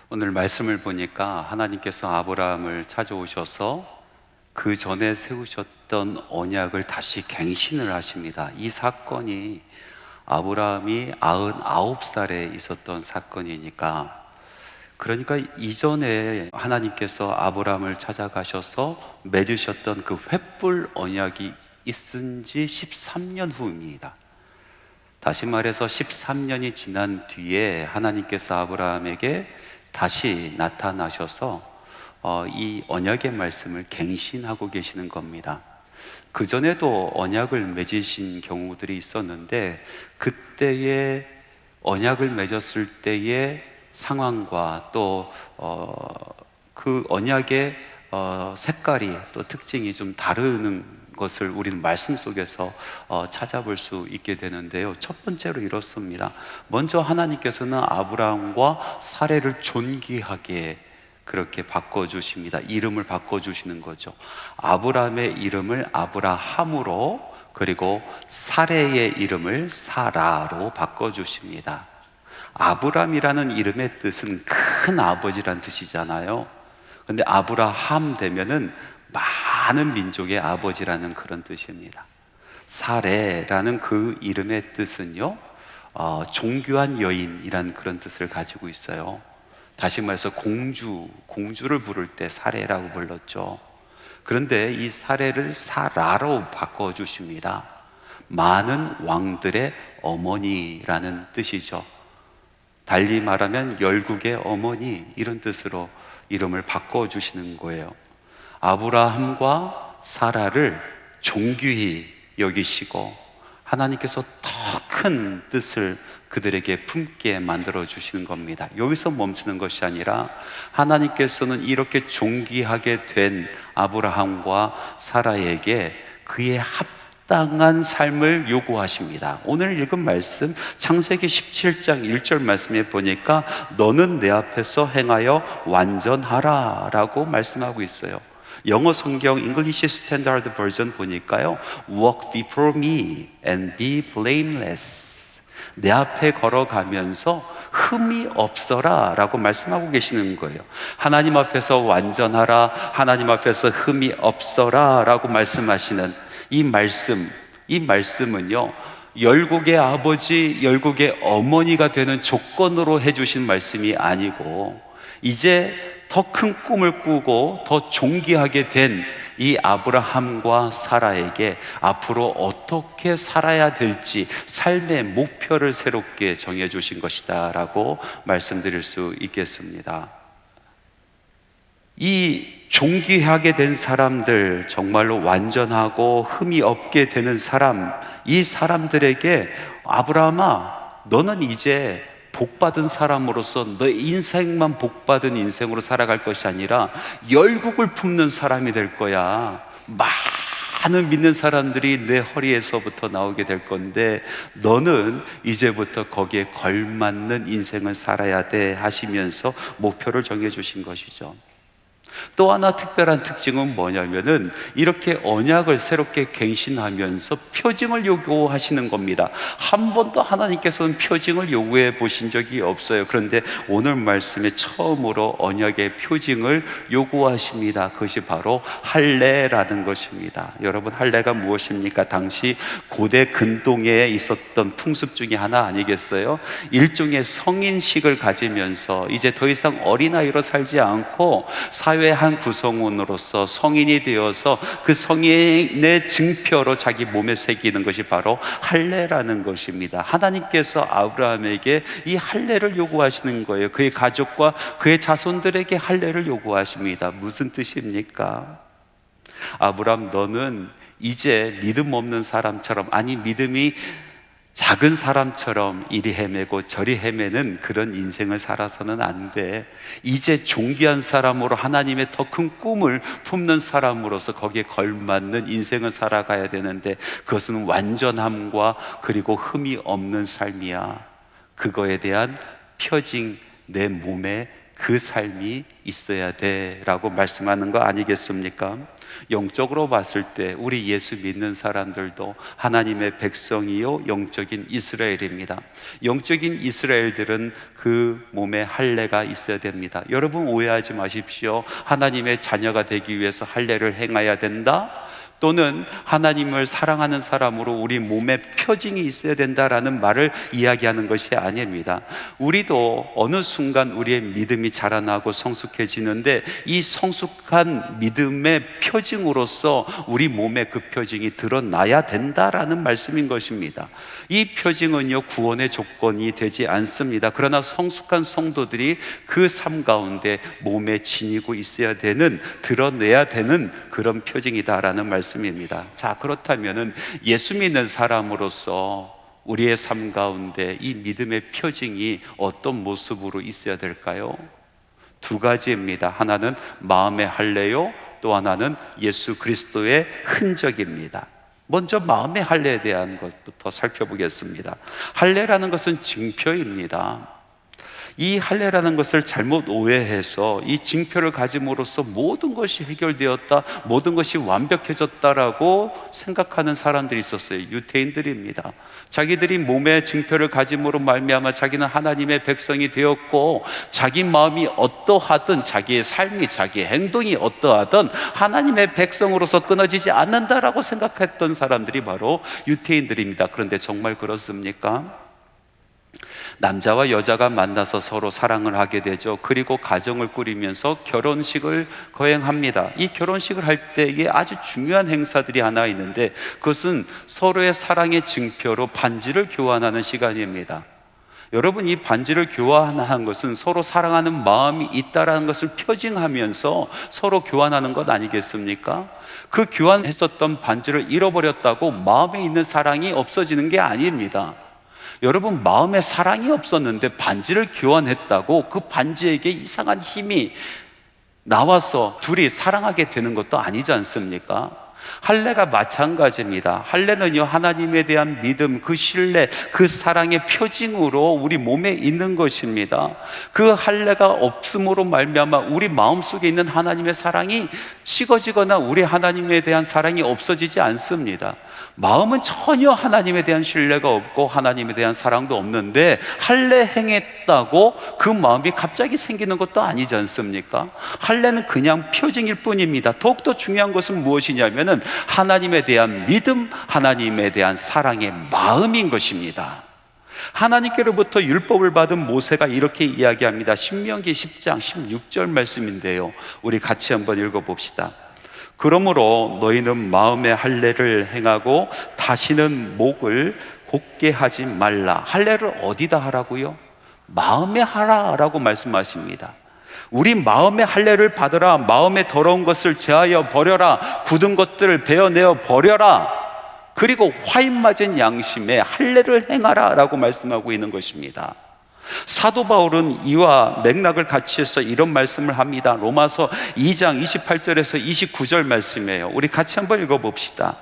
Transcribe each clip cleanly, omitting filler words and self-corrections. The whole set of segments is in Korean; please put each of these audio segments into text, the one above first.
오늘 말씀을 보니까 하나님께서 아브라함을 찾아오셔서 그 전에 세우셨던 언약을 다시 갱신을 하십니다. 이 사건이 아브라함이 99살에 있었던 사건이니까, 그러니까 이전에 하나님께서 아브라함을 찾아가셔서 맺으셨던 그 횃불 언약이 있은 지 13년 후입니다. 다시 말해서 13년이 지난 뒤에 하나님께서 아브라함에게 다시 나타나셔서 이 언약의 말씀을 갱신하고 계시는 겁니다. 그전에도 언약을 맺으신 경우들이 있었는데, 그때의 언약을 맺었을 때의 상황과 또 그 언약의 색깔이 또 특징이 좀 다른 것을 우리는 말씀 속에서 찾아볼 수 있게 되는데요. 첫 번째로 이렇습니다. 먼저 하나님께서는 아브라함과 사레를 존귀하게 그렇게 바꿔주십니다. 이름을 바꿔주시는 거죠. 아브라함의 이름을 아브라함으로, 그리고 사레의 이름을 사라로 바꿔주십니다. 아브람이라는 이름의 뜻은 큰 아버지란 뜻이잖아요. 근데 아브라함 되면은 많은 민족의 아버지라는 그런 뜻입니다. 사레라는 그 이름의 뜻은요, 존귀한 여인이란 그런 뜻을 가지고 있어요. 다시 말해서 공주를 부를 때 사레라고 불렀죠. 그런데 이 사레를 사라로 바꿔주십니다. 많은 왕들의 어머니라는 뜻이죠. 달리 말하면 열국의 어머니, 이런 뜻으로 이름을 바꿔주시는 거예요. 아브라함과 사라를 존귀히 여기시고 하나님께서 더 큰 뜻을 그들에게 품게 만들어 주시는 겁니다. 여기서 멈추는 것이 아니라 하나님께서는 이렇게 존귀하게 된 아브라함과 사라에게 그의 합당한 삶을 요구하십니다. 오늘 읽은 말씀 창세기 17장 1절 말씀에 보니까 너는 내 앞에서 행하여 완전하라 라고 말씀하고 있어요. 영어 성경 English Standard Version 보니까요, walk before me and be blameless. 내 앞에 걸어가면서 흠이 없어라 라고 말씀하고 계시는 거예요. 하나님 앞에서 완전하라, 하나님 앞에서 흠이 없어라 라고 말씀하시는 이 말씀은요, 열국의 아버지, 열국의 어머니가 되는 조건으로 해주신 말씀이 아니고, 이제 더 큰 꿈을 꾸고 더 존귀하게 된 이 아브라함과 사라에게 앞으로 어떻게 살아야 될지 삶의 목표를 새롭게 정해주신 것이다 라고 말씀드릴 수 있겠습니다. 이 존귀하게 된 사람들, 정말로 완전하고 흠이 없게 되는 사람, 이 사람들에게 아브라함아, 너는 이제 복받은 사람으로서 너 인생만 복받은 인생으로 살아갈 것이 아니라 열국을 품는 사람이 될 거야. 많은 믿는 사람들이 내 허리에서부터 나오게 될 건데 너는 이제부터 거기에 걸맞는 인생을 살아야 돼 하시면서 목표를 정해주신 것이죠. 또 하나 특별한 특징은 뭐냐면은 이렇게 언약을 새롭게 갱신하면서 표징을 요구하시는 겁니다. 한 번도 하나님께서는 표징을 요구해 보신 적이 없어요. 그런데 오늘 말씀에 처음으로 언약의 표징을 요구하십니다. 그것이 바로 할례라는 것입니다. 여러분, 할례가 무엇입니까? 당시 고대 근동에 있었던 풍습 중에 하나 아니겠어요? 일종의 성인식을 가지면서 이제 더 이상 어린아이로 살지 않고 사회 한 구성원으로서 성인이 되어서 그 성인의 증표로 자기 몸에 새기는 것이 바로 할례라는 것입니다. 하나님께서 아브라함에게 이 할례를 요구하시는 거예요. 그의 가족과 그의 자손들에게 할례를 요구하십니다. 무슨 뜻입니까? 아브라함, 너는 이제 믿음 없는 사람처럼, 아니 믿음이 작은 사람처럼 이리 헤매고 저리 헤매는 그런 인생을 살아서는 안 돼. 이제 존귀한 사람으로 하나님의 더 큰 꿈을 품는 사람으로서 거기에 걸맞는 인생을 살아가야 되는데 그것은 완전함과 그리고 흠이 없는 삶이야. 그거에 대한 표징, 내 몸에 그 삶이 있어야 돼 라고 말씀하는 거 아니겠습니까? 영적으로 봤을 때 우리 예수 믿는 사람들도 하나님의 백성이요 영적인 이스라엘입니다. 영적인 이스라엘들은 그 몸에 할례가 있어야 됩니다. 여러분 오해하지 마십시오. 하나님의 자녀가 되기 위해서 할례를 행해야 된다, 또는 하나님을 사랑하는 사람으로 우리 몸에 표징이 있어야 된다라는 말을 이야기하는 것이 아닙니다. 우리도 어느 순간 우리의 믿음이 자라나고 성숙해지는데 이 성숙한 믿음의 표징으로서 우리 몸에 그 표징이 드러나야 된다라는 말씀인 것입니다. 이 표징은요 구원의 조건이 되지 않습니다. 그러나 성숙한 성도들이 그 삶 가운데 몸에 지니고 있어야 되는, 드러내야 되는 그런 표징이다라는 말씀입니다. 자, 그렇다면은 예수 믿는 사람으로서 우리의 삶 가운데 이 믿음의 표징이 어떤 모습으로 있어야 될까요? 두 가지입니다. 하나는 마음의 할례요, 또 하나는 예수 그리스도의 흔적입니다. 먼저 마음의 할례에 대한 것부터 살펴보겠습니다. 할례라는 것은 징표입니다. 이 할례라는 것을 잘못 오해해서 이 징표를 가짐으로써 모든 것이 해결되었다, 모든 것이 완벽해졌다라고 생각하는 사람들이 있었어요. 유대인들입니다. 자기들이 몸에 징표를 가짐으로 말미암아 자기는 하나님의 백성이 되었고, 자기 마음이 어떠하든 자기의 삶이, 자기의 행동이 어떠하든 하나님의 백성으로서 끊어지지 않는다라고 생각했던 사람들이 바로 유대인들입니다. 그런데 정말 그렇습니까? 남자와 여자가 만나서 서로 사랑을 하게 되죠. 그리고 가정을 꾸리면서 결혼식을 거행합니다. 이 결혼식을 할 때에 아주 중요한 행사들이 하나 있는데, 그것은 서로의 사랑의 증표로 반지를 교환하는 시간입니다. 여러분, 이 반지를 교환하는 것은 서로 사랑하는 마음이 있다는 것을 표징하면서 서로 교환하는 것 아니겠습니까? 그 교환했었던 반지를 잃어버렸다고 마음에 있는 사랑이 없어지는 게 아닙니다. 여러분, 마음에 사랑이 없었는데 반지를 교환했다고 그 반지에게 이상한 힘이 나와서 둘이 사랑하게 되는 것도 아니지 않습니까? 할례가 마찬가지입니다. 할례는요, 하나님에 대한 믿음, 그 신뢰, 그 사랑의 표징으로 우리 몸에 있는 것입니다. 그 할례가 없음으로 말미암아 우리 마음속에 있는 하나님의 사랑이 식어지거나 우리 하나님에 대한 사랑이 없어지지 않습니다. 마음은 전혀 하나님에 대한 신뢰가 없고 하나님에 대한 사랑도 없는데 할례 행했다고 그 마음이 갑자기 생기는 것도 아니지 않습니까? 할례는 그냥 표징일 뿐입니다. 더욱더 중요한 것은 무엇이냐면은 하나님에 대한 믿음, 하나님에 대한 사랑의 마음인 것입니다. 하나님께로부터 율법을 받은 모세가 이렇게 이야기합니다. 신명기 10장 16절 말씀인데요, 우리 같이 한번 읽어봅시다. 그러므로 너희는 마음의 할례를 행하고 다시는 목을 곧게 하지 말라. 할례를 어디다 하라고요? 마음에 하라라고 말씀하십니다. 우리 마음의 할례를 받으라. 마음에 더러운 것을 제하여 버려라. 굳은 것들을 베어내어 버려라. 그리고 화인 맞은 양심에 할례를 행하라 라고 말씀하고 있는 것입니다. 사도 바울은 이와 맥락을 같이 해서 이런 말씀을 합니다. 로마서 2장 28절에서 29절 말씀이에요. 우리 같이 한번 읽어봅시다.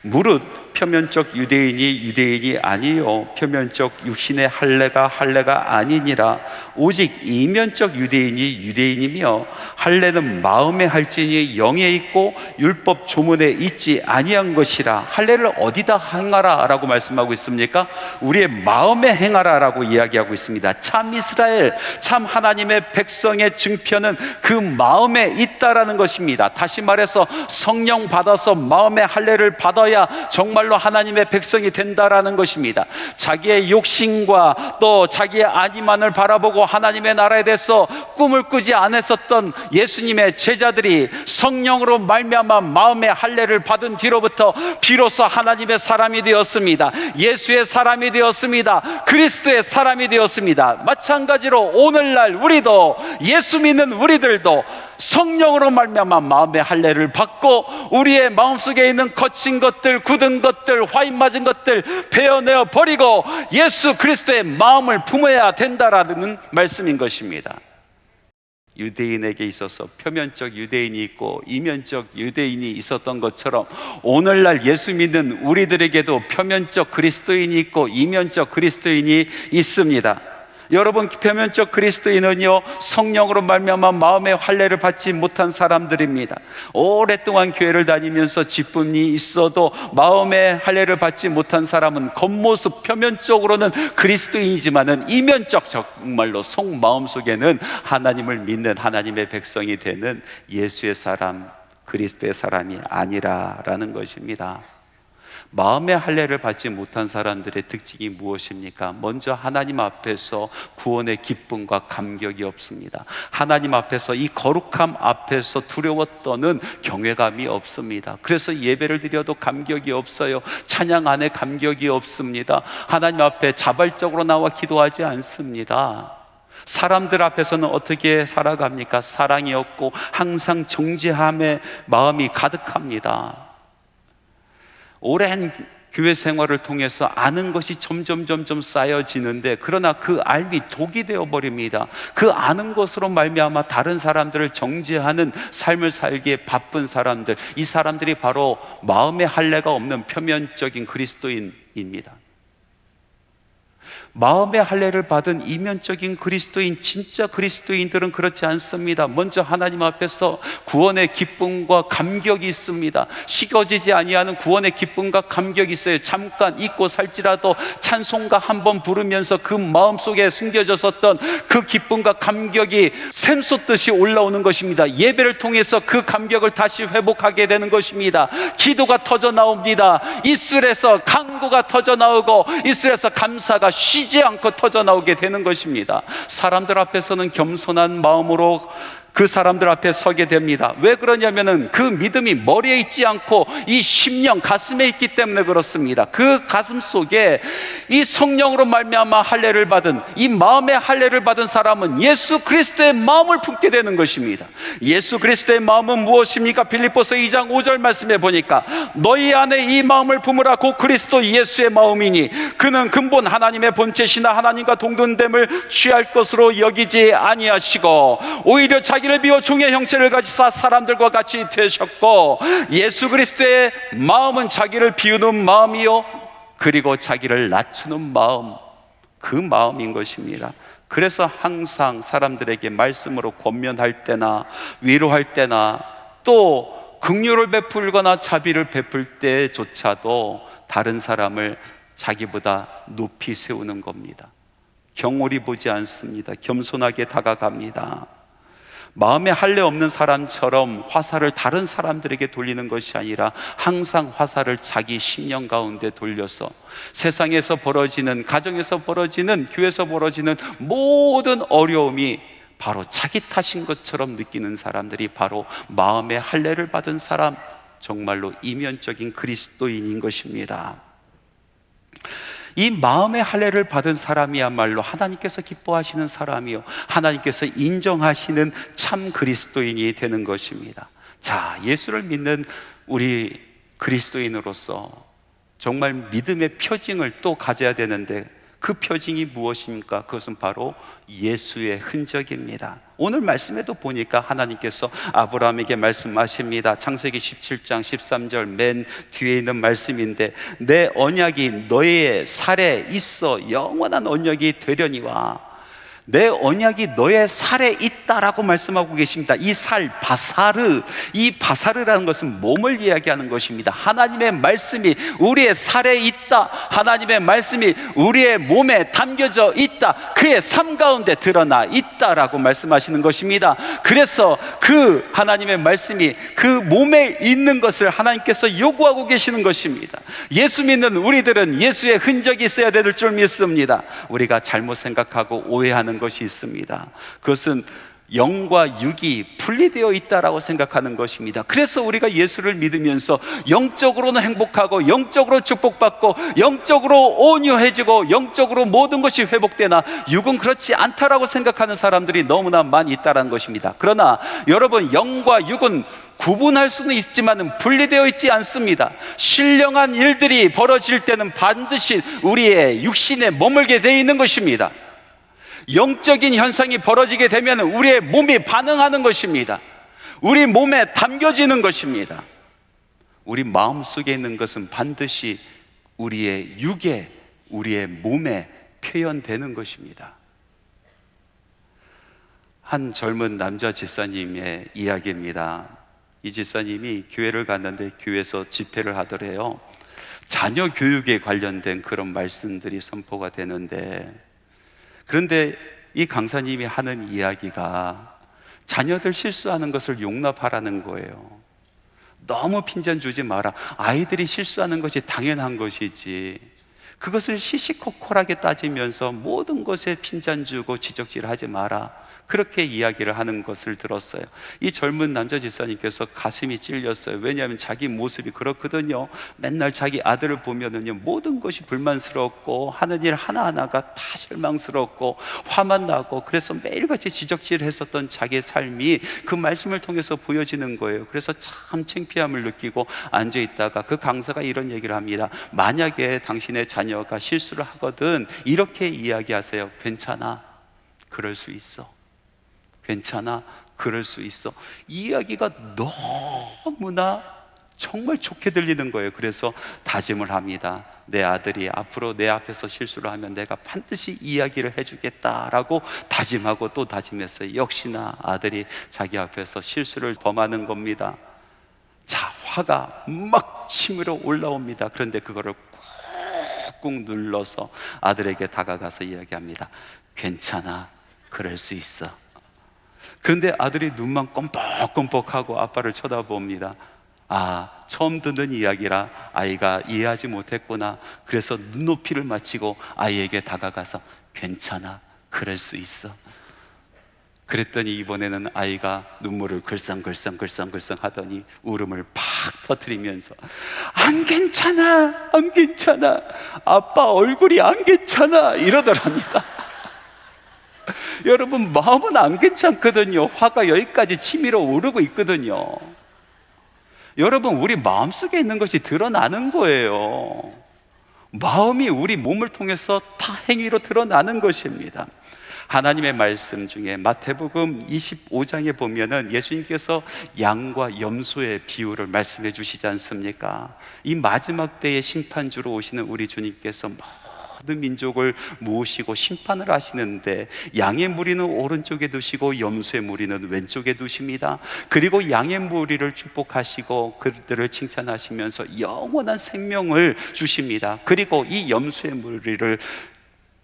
무릇 표면적 유대인이 유대인이 아니요 표면적 육신의 할례가 아니니라. 오직 이면적 유대인이 유대인이며 할례는 마음에 할지니 영에 있고 율법 조문에 있지 아니한 것이라. 할례를 어디다 행하라 라고 말씀하고 있습니까? 우리의 마음에 행하라 라고 이야기하고 있습니다. 참 이스라엘, 참 하나님의 백성의 증표는 그 마음에 있다라는 것입니다. 다시 말해서 성령 받아서 마음의 할례를 받아야 정말로 하나님의 백성이 된다라는 것입니다. 자기의 욕심과 또 자기의 안위만을 바라보고 하나님의 나라에 대해서 꿈을 꾸지 않았었던 예수님의 제자들이 성령으로 말미암아 마음의 할례를 받은 뒤로부터 비로소 하나님의 사람이 되었습니다. 예수의 사람이 되었습니다. 그리스도의 사람이 되었습니다. 마찬가지로 오늘날 우리도, 예수 믿는 우리들도 성령으로 말미암아 마음의 할례를 받고 우리의 마음속에 있는 거친 것들, 굳은 것들, 화인 맞은 것들 베어내어 버리고 예수 그리스도의 마음을 품어야 된다라는 말씀인 것입니다. 유대인에게 있어서 표면적 유대인이 있고 이면적 유대인이 있었던 것처럼 오늘날 예수 믿는 우리들에게도 표면적 그리스도인이 있고 이면적 그리스도인이 있습니다. 여러분, 표면적 그리스도인은요, 성령으로 말미암아 마음의 할례를 받지 못한 사람들입니다. 오랫동안 교회를 다니면서 기쁨이 있어도 마음의 할례를 받지 못한 사람은 겉모습 표면적으로는 그리스도인이지만은 이면적, 정말로 속마음 속에는 하나님을 믿는 하나님의 백성이 되는 예수의 사람, 그리스도의 사람이 아니라라는 것입니다. 마음의 할례를 받지 못한 사람들의 특징이 무엇입니까? 먼저 하나님 앞에서 구원의 기쁨과 감격이 없습니다. 하나님 앞에서, 이 거룩함 앞에서 두려워 떠는 경외감이 없습니다. 그래서 예배를 드려도 감격이 없어요. 찬양 안에 감격이 없습니다. 하나님 앞에 자발적으로 나와 기도하지 않습니다. 사람들 앞에서는 어떻게 살아갑니까? 사랑이 없고 항상 정죄함의 마음이 가득합니다. 오랜 교회 생활을 통해서 아는 것이 점점 쌓여지는데, 그러나 그 알미 독이 되어버립니다. 그 아는 것으로 말미암아 다른 사람들을 정죄하는 삶을 살기에 바쁜 사람들, 이 사람들이 바로 마음의 할례가 없는 표면적인 그리스도인입니다. 마음의 할례를 받은 이면적인 그리스도인, 진짜 그리스도인들은 그렇지 않습니다. 먼저 하나님 앞에서 구원의 기쁨과 감격이 있습니다. 식어지지 아니하는 구원의 기쁨과 감격이 있어요. 잠깐 잊고 살지라도 찬송가 한 번 부르면서 그 마음속에 숨겨졌었던 그 기쁨과 감격이 샘솟듯이 올라오는 것입니다. 예배를 통해서 그 감격을 다시 회복하게 되는 것입니다. 기도가 터져 나옵니다. 입술에서 간구가 터져 나오고 입술에서 감사가 쉬지 않고 터져 나오게 되는 것입니다. 사람들 앞에서는 겸손한 마음으로 그 사람들 앞에 서게 됩니다. 왜 그러냐면은 그 믿음이 머리에 있지 않고 이 심령, 가슴에 있기 때문에 그렇습니다. 그 가슴 속에 이 성령으로 말미암아 할례를 받은, 이 마음의 할례를 받은 사람은 예수 그리스도의 마음을 품게 되는 것입니다. 예수 그리스도의 마음은 무엇입니까? 빌립보서 2장 5절 말씀에 보니까 너희 안에 이 마음을 품으라. 곧 그리스도 예수의 마음이니 그는 근본 하나님의 본체시나 하나님과 동등됨을 취할 것으로 여기지 아니하시고 오히려 자기를 비워 종의 형체를 가지사 사람들과 같이 되셨고, 예수 그리스도의 마음은 자기를 비우는 마음이요 그리고 자기를 낮추는 마음, 그 마음인 것입니다. 그래서 항상 사람들에게 말씀으로 권면할 때나 위로할 때나 또 긍휼을 베풀거나 자비를 베풀 때조차도 다른 사람을 자기보다 높이 세우는 겁니다. 경홀히 보지 않습니다. 겸손하게 다가갑니다. 마음에 할례 없는 사람처럼 화살을 다른 사람들에게 돌리는 것이 아니라 항상 화살을 자기 심령 가운데 돌려서 세상에서 벌어지는, 가정에서 벌어지는, 교회에서 벌어지는 모든 어려움이 바로 자기 탓인 것처럼 느끼는 사람들이 바로 마음의 할례를 받은 사람, 정말로 이면적인 그리스도인인 것입니다. 이 마음의 할례를 받은 사람이야말로 하나님께서 기뻐하시는 사람이요 하나님께서 인정하시는 참 그리스도인이 되는 것입니다. 자, 예수를 믿는 우리 그리스도인으로서 정말 믿음의 표징을 또 가져야 되는데, 그 표징이 무엇입니까? 그것은 바로 예수의 흔적입니다. 오늘 말씀에도 보니까 하나님께서 아브라함에게 말씀하십니다. 창세기 17장 13절 맨 뒤에 있는 말씀인데, 내 언약이 너의 살에 있어 영원한 언약이 되려니와, 내 언약이 너의 살에 있다라고 말씀하고 계십니다. 이 살, 바사르, 이 바사르라는 것은 몸을 이야기하는 것입니다. 하나님의 말씀이 우리의 살에 있다, 하나님의 말씀이 우리의 몸에 담겨져 있다, 그의 삶 가운데 드러나 있다라고 말씀하시는 것입니다. 그래서 그 하나님의 말씀이 그 몸에 있는 것을 하나님께서 요구하고 계시는 것입니다. 예수 믿는 우리들은 예수의 흔적이 있어야 될 줄 믿습니다. 우리가 잘못 생각하고 오해하는 것이 있습니다. 그것은 영과 육이 분리되어 있다라고 생각하는 것입니다. 그래서 우리가 예수를 믿으면서 영적으로는 행복하고 영적으로 축복받고 영적으로 온유해지고 영적으로 모든 것이 회복되나 육은 그렇지 않다라고 생각하는 사람들이 너무나 많이 있다는 것입니다. 그러나 여러분, 영과 육은 구분할 수는 있지만 분리되어 있지 않습니다. 신령한 일들이 벌어질 때는 반드시 우리의 육신에 머물게 되어 있는 것입니다. 영적인 현상이 벌어지게 되면 우리의 몸이 반응하는 것입니다. 우리 몸에 담겨지는 것입니다. 우리 마음속에 있는 것은 반드시 우리의 육에, 우리의 몸에 표현되는 것입니다. 한 젊은 남자 집사님의 이야기입니다. 이 집사님이 교회를 갔는데 교회에서 집회를 하더래요. 자녀 교육에 관련된 그런 말씀들이 선포가 되는데, 그런데 이 강사님이 하는 이야기가 자녀들 실수하는 것을 용납하라는 거예요. 너무 핀잔 주지 마라. 아이들이 실수하는 것이 당연한 것이지, 그것을 시시콜콜하게 따지면서 모든 것에 핀잔 주고 지적질하지 마라. 그렇게 이야기를 하는 것을 들었어요. 이 젊은 남자 집사님께서 가슴이 찔렸어요. 왜냐하면 자기 모습이 그렇거든요. 맨날 자기 아들을 보면은요, 모든 것이 불만스럽고 하는 일 하나하나가 다 실망스럽고 화만 나고, 그래서 매일같이 지적질했었던 자기의 삶이 그 말씀을 통해서 보여지는 거예요. 그래서 참 창피함을 느끼고 앉아있다가 그 강사가 이런 얘기를 합니다. 만약에 당신의 자녀가 실수를 하거든 이렇게 이야기하세요. 괜찮아, 그럴 수 있어. 괜찮아, 그럴 수 있어. 이 이야기가 너무나 정말 좋게 들리는 거예요. 그래서 다짐을 합니다. 내 아들이 앞으로 내 앞에서 실수를 하면 내가 반드시 이야기를 해주겠다라고 다짐하고 또 다짐했어요. 역시나 아들이 자기 앞에서 실수를 범하는 겁니다. 자, 화가 막 치밀어 올라옵니다. 그런데 그거를 꾹꾹 눌러서 아들에게 다가가서 이야기합니다. 괜찮아, 그럴 수 있어. 그런데 아들이 눈만 껌뻑껌뻑하고 아빠를 쳐다봅니다. 아, 처음 듣는 이야기라 아이가 이해하지 못했구나. 그래서 눈높이를 맞추고 아이에게 다가가서 괜찮아, 그럴 수 있어. 그랬더니 이번에는 아이가 눈물을 글썽글썽 하더니 울음을 팍 터뜨리면서 안 괜찮아, 안 괜찮아, 아빠 얼굴이 안 괜찮아 이러더랍니다. 여러분, 마음은 안 괜찮거든요. 화가 여기까지 치밀어 오르고 있거든요. 여러분, 우리 마음속에 있는 것이 드러나는 거예요. 마음이 우리 몸을 통해서 다 행위로 드러나는 것입니다. 하나님의 말씀 중에 마태복음 25장에 보면은 예수님께서 양과 염소의 비유를 말씀해 주시지 않습니까? 이 마지막 때의 심판주로 오시는 우리 주님께서 모든 민족을 모으시고 심판을 하시는데, 양의 무리는 오른쪽에 두시고 염소의 무리는 왼쪽에 두십니다. 그리고 양의 무리를 축복하시고 그들을 칭찬하시면서 영원한 생명을 주십니다. 그리고 이 염소의 무리를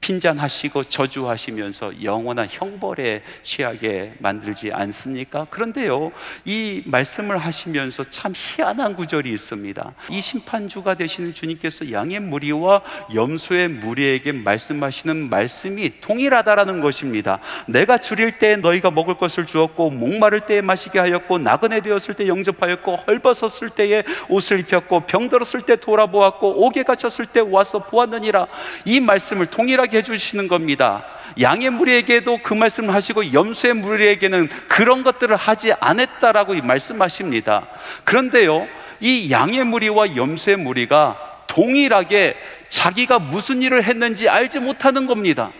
핀잔하시고 저주하시면서 영원한 형벌에 취하게 만들지 않습니까? 그런데요, 이 말씀을 하시면서 참 희한한 구절이 있습니다. 이 심판주가 되시는 주님께서 양의 무리와 염소의 무리에게 말씀하시는 말씀이 동일하다라는 것입니다. 내가 줄일 때 너희가 먹을 것을 주었고, 목마를 때에 마시게 하였고, 나그네 되었을 때 영접하였고, 헐벗었을 때에 옷을 입혔고, 병들었을 때 돌아보았고, 옥에 갇혔을 때 와서 보았느니라. 이 말씀을 동일하게 해주시는 겁니다. 양의 무리에게도 그 말씀을 하시고 염소의 무리에게는 그런 것들을 하지 않았다라고 말씀하십니다. 그런데요, 이 양의 무리와 염소의 무리가 동일하게 자기가 무슨 일을 했는지 알지 못하는 겁니다.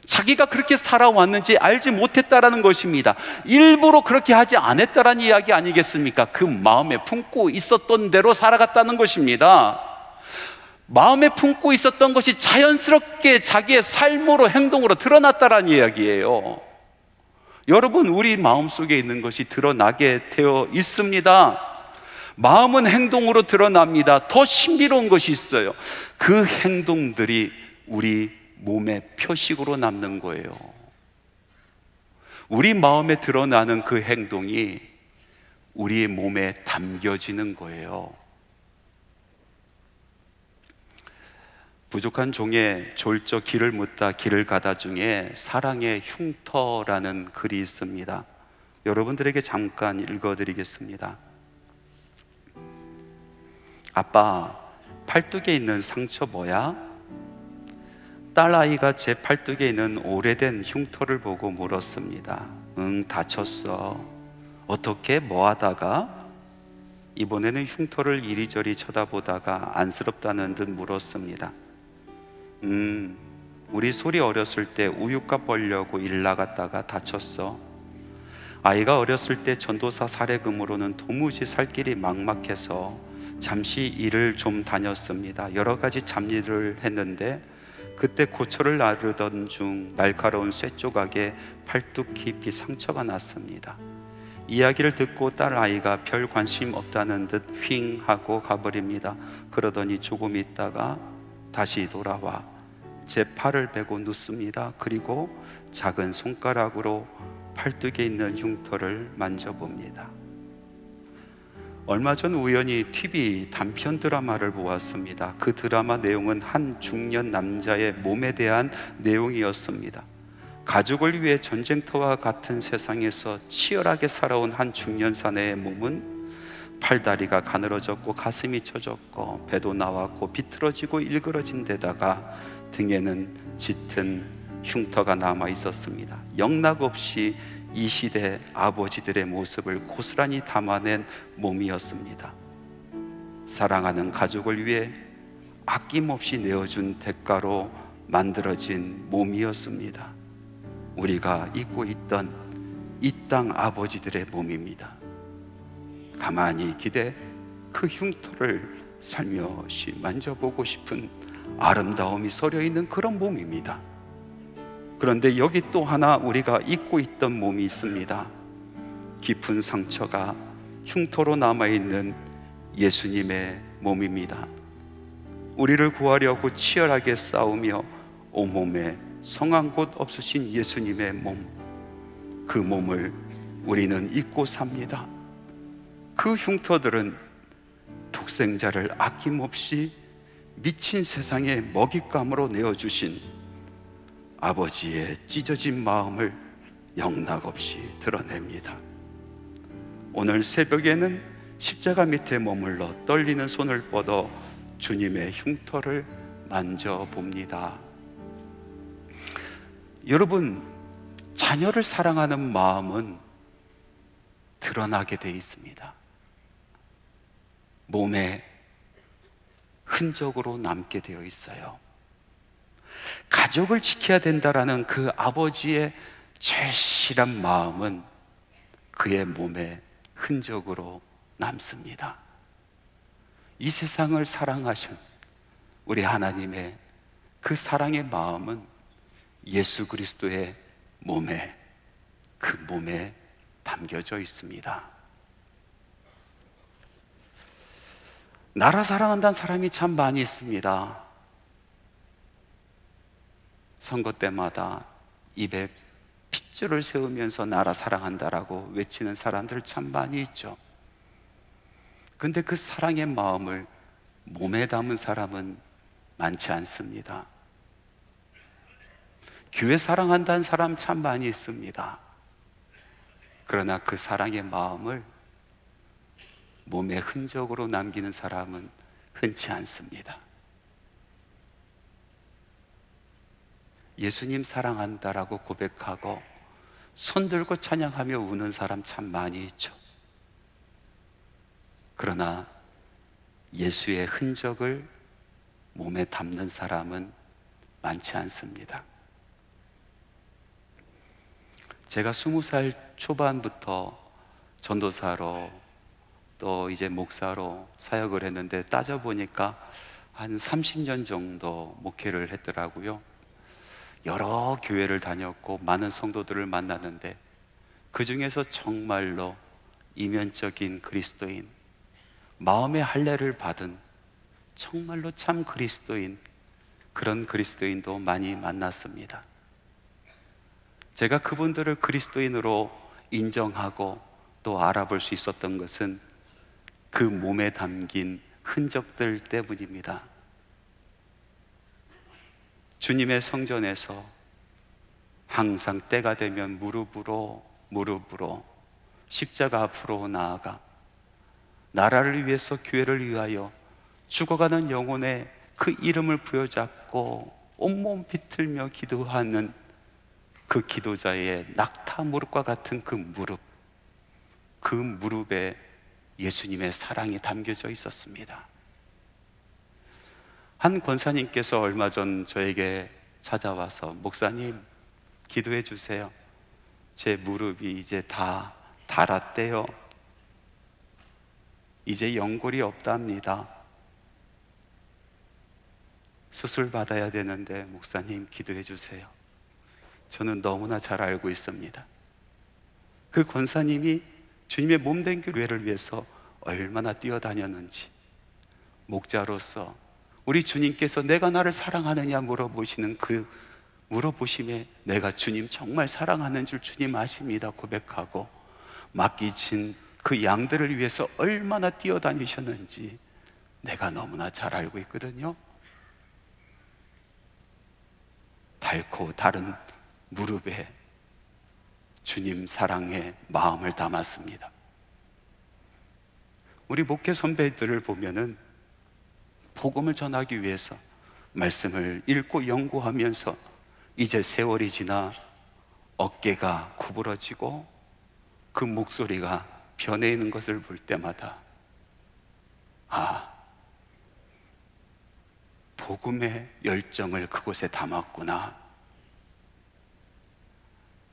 자기가 그렇게 살아왔는지 알지 못했다라는 것입니다. 일부러 그렇게 하지 않았다라는 이야기 아니겠습니까? 그 마음에 품고 있었던 대로 살아갔다는 것입니다. 마음에 품고 있었던 것이 자연스럽게 자기의 삶으로, 행동으로 드러났다라는 이야기예요. 여러분, 우리 마음속에 있는 것이 드러나게 되어 있습니다. 마음은 행동으로 드러납니다. 더 신비로운 것이 있어요. 그 행동들이 우리 몸의 표식으로 남는 거예요. 우리 마음에 드러나는 그 행동이 우리의 몸에 담겨지는 거예요. 부족한 종의 졸저 길을 묻다 길을 가다 중에 사랑의 흉터라는 글이 있습니다. 여러분들에게 잠깐 읽어드리겠습니다. 아빠, 팔뚝에 있는 상처 뭐야? 딸아이가 제 팔뚝에 있는 오래된 흉터를 보고 물었습니다. 응, 다쳤어. 어떻게? 뭐 하다가? 이번에는 흉터를 이리저리 쳐다보다가 안쓰럽다는 듯 물었습니다. 우리 소리 어렸을 때 우유값 벌려고 일 나갔다가 다쳤어. 아이가 어렸을 때 전도사 사례금으로는 도무지 살 길이 막막해서 잠시 일을 좀 다녔습니다. 여러 가지 잡일을 했는데 그때 고초를 나르던 중 날카로운 쇠 조각에 팔뚝 깊이 상처가 났습니다. 이야기를 듣고 딸 아이가 별 관심 없다는 듯 휑 하고 가버립니다. 그러더니 조금 있다가 다시 돌아와 제 팔을 베고 눕습니다. 그리고 작은 손가락으로 팔뚝에 있는 흉터를 만져봅니다. 얼마 전 우연히 TV 단편 드라마를 보았습니다. 그 드라마 내용은 한 중년 남자의 몸에 대한 내용이었습니다. 가족을 위해 전쟁터와 같은 세상에서 치열하게 살아온 한 중년 사내의 몸은 팔다리가 가늘어졌고 가슴이 처졌고 배도 나왔고 비틀어지고 일그러진 데다가 등에는 짙은 흉터가 남아 있었습니다. 영락없이 이 시대 아버지들의 모습을 고스란히 담아낸 몸이었습니다. 사랑하는 가족을 위해 아낌없이 내어준 대가로 만들어진 몸이었습니다. 우리가 잊고 있던 이 땅 아버지들의 몸입니다. 가만히 기대 그 흉터를 살며시 만져보고 싶은 아름다움이 서려 있는 그런 몸입니다. 그런데 여기 또 하나 우리가 잊고 있던 몸이 있습니다. 깊은 상처가 흉터로 남아있는 예수님의 몸입니다. 우리를 구하려고 치열하게 싸우며 온몸에 성한 곳 없으신 예수님의 몸, 그 몸을 우리는 잊고 삽니다. 그 흉터들은 독생자를 아낌없이 미친 세상의 먹잇감으로 내어주신 아버지의 찢어진 마음을 영락없이 드러냅니다. 오늘 새벽에는 십자가 밑에 머물러 떨리는 손을 뻗어 주님의 흉터를 만져봅니다. 여러분, 자녀를 사랑하는 마음은 드러나게 돼 있습니다. 몸에 흔적으로 남게 되어 있어요. 가족을 지켜야 된다라는 그 아버지의 절실한 마음은 그의 몸에 흔적으로 남습니다. 이 세상을 사랑하신 우리 하나님의 그 사랑의 마음은 예수 그리스도의 몸에, 그 몸에 담겨져 있습니다. 나라 사랑한다는 사람이 참 많이 있습니다. 선거 때마다 입에 핏줄을 세우면서 나라 사랑한다라고 외치는 사람들 참 많이 있죠. 근데 그 사랑의 마음을 몸에 담은 사람은 많지 않습니다. 교회 사랑한다는 사람 참 많이 있습니다. 그러나 그 사랑의 마음을 몸에 흔적으로 남기는 사람은 흔치 않습니다. 예수님 사랑한다라고 고백하고 손들고 찬양하며 우는 사람 참 많이 있죠. 그러나 예수의 흔적을 몸에 담는 사람은 많지 않습니다. 제가 20살 초반부터 전도사로 또 이제 목사로 사역을 했는데 따져보니까 한 30년 정도 목회를 했더라고요. 여러 교회를 다녔고 많은 성도들을 만났는데 그 중에서 정말로 이면적인 그리스도인, 마음의 할례를 받은 정말로 참 그리스도인, 그런 그리스도인도 많이 만났습니다. 제가 그분들을 그리스도인으로 인정하고 또 알아볼 수 있었던 것은 그 몸에 담긴 흔적들 때문입니다. 주님의 성전에서 항상 때가 되면 무릎으로 십자가 앞으로 나아가 나라를 위해서, 교회를 위하여 죽어가는 영혼의 그 이름을 부여잡고 온몸 비틀며 기도하는 그 기도자의 낙타 무릎과 같은 그 무릎에 예수님의 사랑이 담겨져 있었습니다. 한 권사님께서 얼마 전 저에게 찾아와서 목사님, 기도해 주세요. 제 무릎이 이제 다 닳았대요. 이제 연골이 없답니다. 수술 받아야 되는데 목사님 기도해 주세요. 저는 너무나 잘 알고 있습니다. 그 권사님이 주님의 몸된 교회를 위해서 얼마나 뛰어다녔는지, 목자로서 우리 주님께서 내가 나를 사랑하느냐 물어보시는 그 물어보심에 내가 주님 정말 사랑하는 줄 주님 아십니다 고백하고, 맡기신 그 양들을 위해서 얼마나 뛰어다니셨는지 내가 너무나 잘 알고 있거든요. 닳고 다른 무릎에 주님 사랑의 마음을 담았습니다. 우리 목회 선배들을 보면은 복음을 전하기 위해서 말씀을 읽고 연구하면서 이제 세월이 지나 어깨가 구부러지고 그 목소리가 변해 있는 것을 볼 때마다, 아, 복음의 열정을 그곳에 담았구나.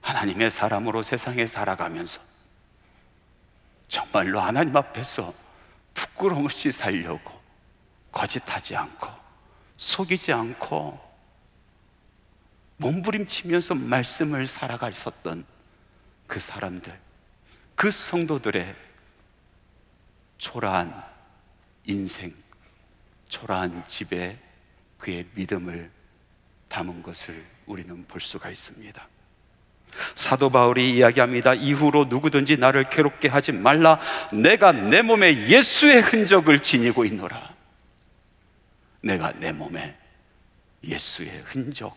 하나님의 사람으로 세상에 살아가면서 정말로 하나님 앞에서 부끄러움 없이 살려고 거짓하지 않고 속이지 않고 몸부림치면서 말씀을 살아갔었던 그 사람들, 그 성도들의 초라한 인생, 초라한 집에 그의 믿음을 담은 것을 우리는 볼 수가 있습니다. 사도 바울이 이야기합니다. 이후로 누구든지 나를 괴롭게 하지 말라. 내가 내 몸에 예수의 흔적을 지니고 있노라. 내가 내 몸에 예수의 흔적,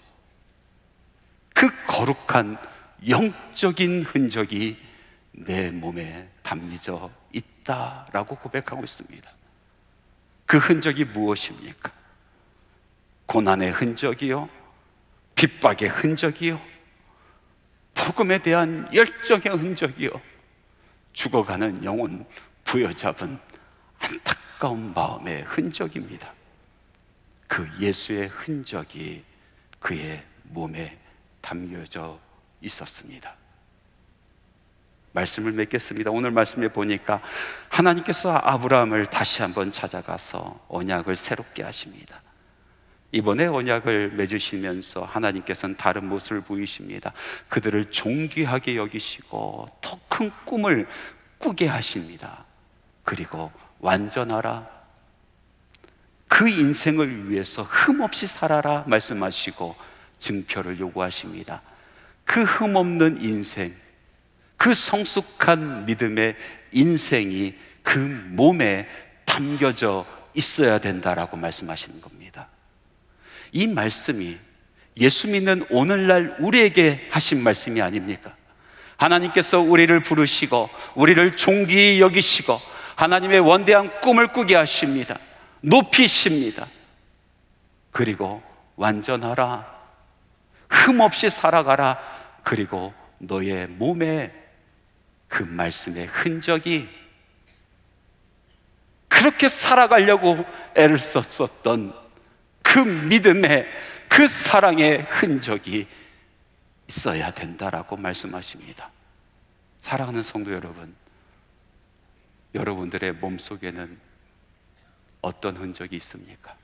그 거룩한 영적인 흔적이 내 몸에 담겨져 있다라고 고백하고 있습니다. 그 흔적이 무엇입니까? 고난의 흔적이요, 핍박의 흔적이요, 복음에 대한 열정의 흔적이요, 죽어가는 영혼 부여잡은 안타까운 마음의 흔적입니다. 그 예수의 흔적이 그의 몸에 담겨져 있었습니다. 말씀을 맺겠습니다. 오늘 말씀에 보니까 하나님께서 아브라함을 다시 한번 찾아가서 언약을 새롭게 하십니다. 이번에 언약을 맺으시면서 하나님께서는 다른 모습을 보이십니다. 그들을 존귀하게 여기시고 더 큰 꿈을 꾸게 하십니다. 그리고 완전하라, 그 인생을 위해서 흠없이 살아라 말씀하시고 증표를 요구하십니다. 그 흠없는 인생, 그 성숙한 믿음의 인생이 그 몸에 담겨져 있어야 된다라고 말씀하시는 겁니다. 이 말씀이 예수 믿는 오늘날 우리에게 하신 말씀이 아닙니까? 하나님께서 우리를 부르시고 우리를 존귀히 여기시고 하나님의 원대한 꿈을 꾸게 하십니다. 높이십니다. 그리고 완전하라, 흠없이 살아가라. 그리고 너의 몸에 그 말씀의 흔적이, 그렇게 살아가려고 애를 썼었던 그 믿음의, 그 사랑의 흔적이 있어야 된다라고 말씀하십니다. 사랑하는 성도 여러분, 여러분들의 몸속에는 어떤 흔적이 있습니까?